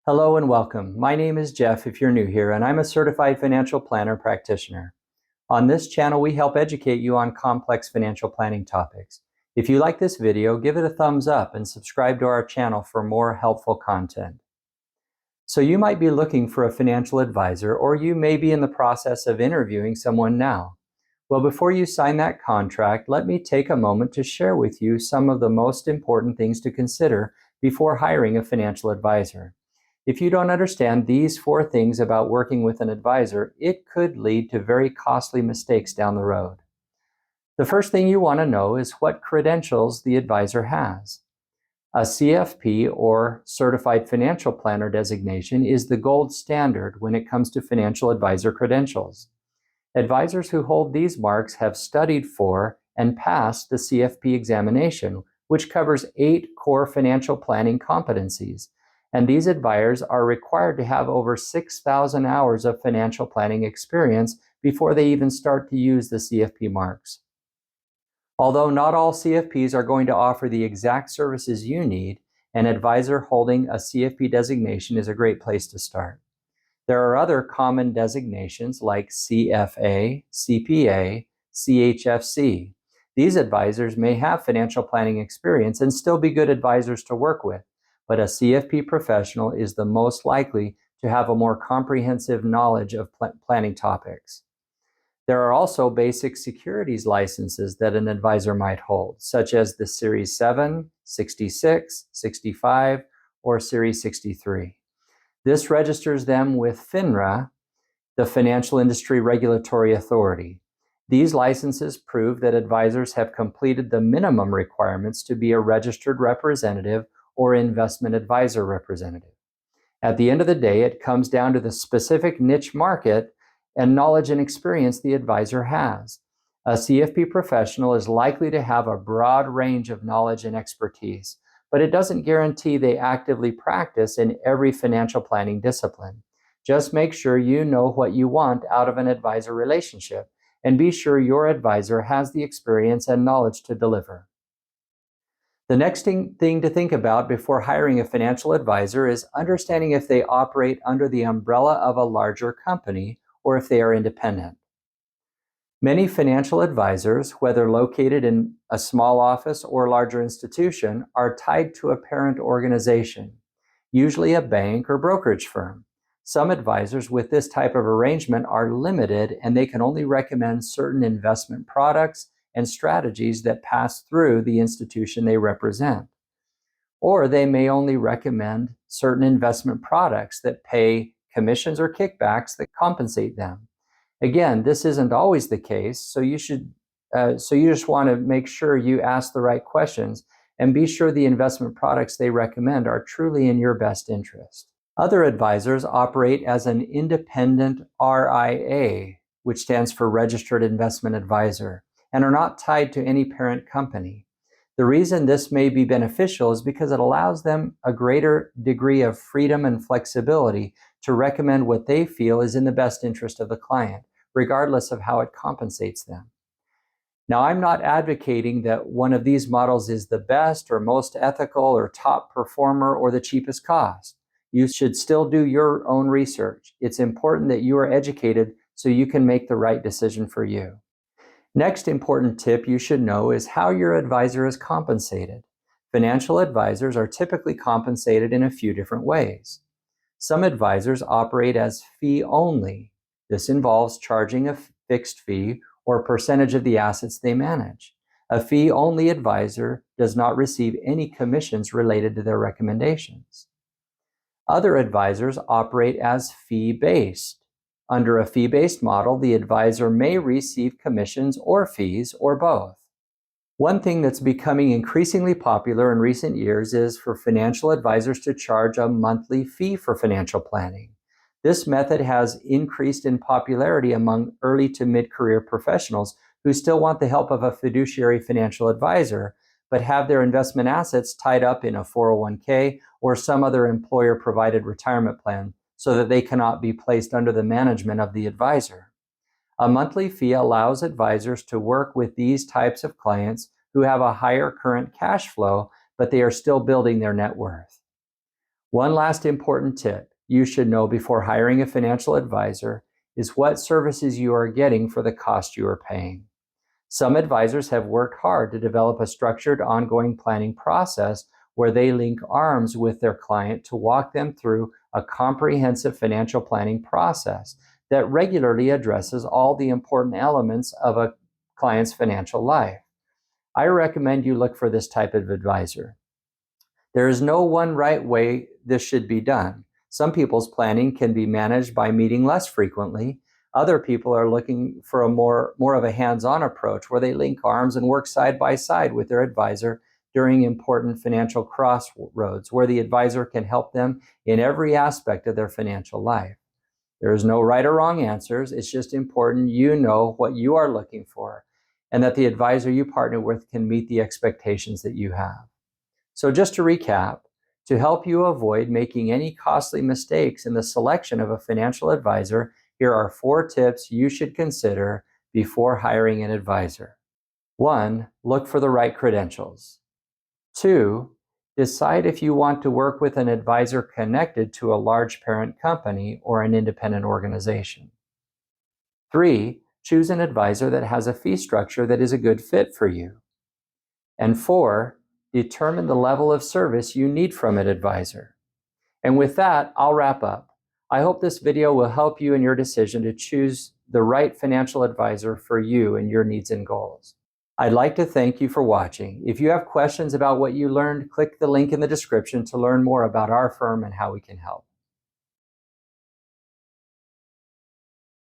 Hello and welcome. My name is Geoff if you're new here, and I'm a certified financial planner practitioner. On this channel, we help educate you on complex financial planning topics. If you like this video, give it a thumbs up and subscribe to our channel for more helpful content. So you might be looking for a financial advisor, or you may be in the process of interviewing someone now. Well, before you sign that contract, let me take a moment to share with you some of the most important things to consider before hiring a financial advisor. If you don't understand these 4 things about working with an advisor, it could lead to very costly mistakes down the road. The first thing you want to know is what credentials the advisor has. A CFP or Certified Financial Planner designation is the gold standard when it comes to financial advisor credentials. Advisors who hold these marks have studied for and passed the CFP examination, which covers 8 core financial planning competencies. And these advisors are required to have over 6,000 hours of financial planning experience before they even start to use the CFP marks. Although not all CFPs are going to offer the exact services you need, an advisor holding a CFP designation is a great place to start. There are other common designations like CFA, CPA, CHFC. These advisors may have financial planning experience and still be good advisors to work with, but a CFP professional is the most likely to have a more comprehensive knowledge of planning topics. There are also basic securities licenses that an advisor might hold, such as the Series 7, 66, 65, or Series 63. This registers them with FINRA, the Financial Industry Regulatory Authority. These licenses prove that advisors have completed the minimum requirements to be a registered representative or investment advisor representative. At the end of the day, it comes down to the specific niche market and knowledge and experience the advisor has. A CFP professional is likely to have a broad range of knowledge and expertise, but it doesn't guarantee they actively practice in every financial planning discipline. Just make sure you know what you want out of an advisor relationship, and be sure your advisor has the experience and knowledge to deliver. The next thing to think about before hiring a financial advisor is understanding if they operate under the umbrella of a larger company or if they are independent. Many financial advisors, whether located in a small office or larger institution, are tied to a parent organization, usually a bank or brokerage firm. Some advisors with this type of arrangement are limited, and they can only recommend certain investment products and strategies that pass through the institution they represent. Or they may only recommend certain investment products that pay commissions or kickbacks that compensate them. Again, this isn't always the case, so you just want to make sure you ask the right questions and be sure the investment products they recommend are truly in your best interest. Other advisors operate as an independent RIA, which stands for Registered Investment Advisor, and are not tied to any parent company. The reason this may be beneficial is because it allows them a greater degree of freedom and flexibility to recommend what they feel is in the best interest of the client, regardless of how it compensates them. Now, I'm not advocating that one of these models is the best or most ethical or top performer or the cheapest cost. You should still do your own research. It's important that you are educated so you can make the right decision for you. Next important tip you should know is how your advisor is compensated. Financial advisors are typically compensated in a few different ways. Some advisors operate as fee only. This involves charging a fixed fee or percentage of the assets they manage. A fee only advisor does not receive any commissions related to their recommendations. Other advisors operate as fee-based. Under a fee-based model, the advisor may receive commissions or fees or both. One thing that's becoming increasingly popular in recent years is for financial advisors to charge a monthly fee for financial planning. This method has increased in popularity among early to mid-career professionals who still want the help of a fiduciary financial advisor, but have their investment assets tied up in a 401k or some other employer-provided retirement plan, so that they cannot be placed under the management of the advisor. A monthly fee allows advisors to work with these types of clients who have a higher current cash flow, but they are still building their net worth. One last important tip you should know before hiring a financial advisor is what services you are getting for the cost you are paying. Some advisors have worked hard to develop a structured ongoing planning process where they link arms with their client to walk them through a comprehensive financial planning process that regularly addresses all the important elements of a client's financial life. I recommend you look for this type of advisor. There is no one right way this should be done. Some people's planning can be managed by meeting less frequently. Other people are looking for a more of a hands-on approach where they link arms and work side by side with their advisor during important financial crossroads, where the advisor can help them in every aspect of their financial life. There is no right or wrong answers. It's just important you know what you are looking for and that the advisor you partner with can meet the expectations that you have. So just to recap, to help you avoid making any costly mistakes in the selection of a financial advisor, here are 4 tips you should consider before hiring an advisor. 1, look for the right credentials. 2, decide if you want to work with an advisor connected to a large parent company or an independent organization. 3, choose an advisor that has a fee structure that is a good fit for you. And 4, determine the level of service you need from an advisor. And with that, I'll wrap up. I hope this video will help you in your decision to choose the right financial advisor for you and your needs and goals. I'd like to thank you for watching. If you have questions about what you learned, click the link in the description to learn more about our firm and how we can help.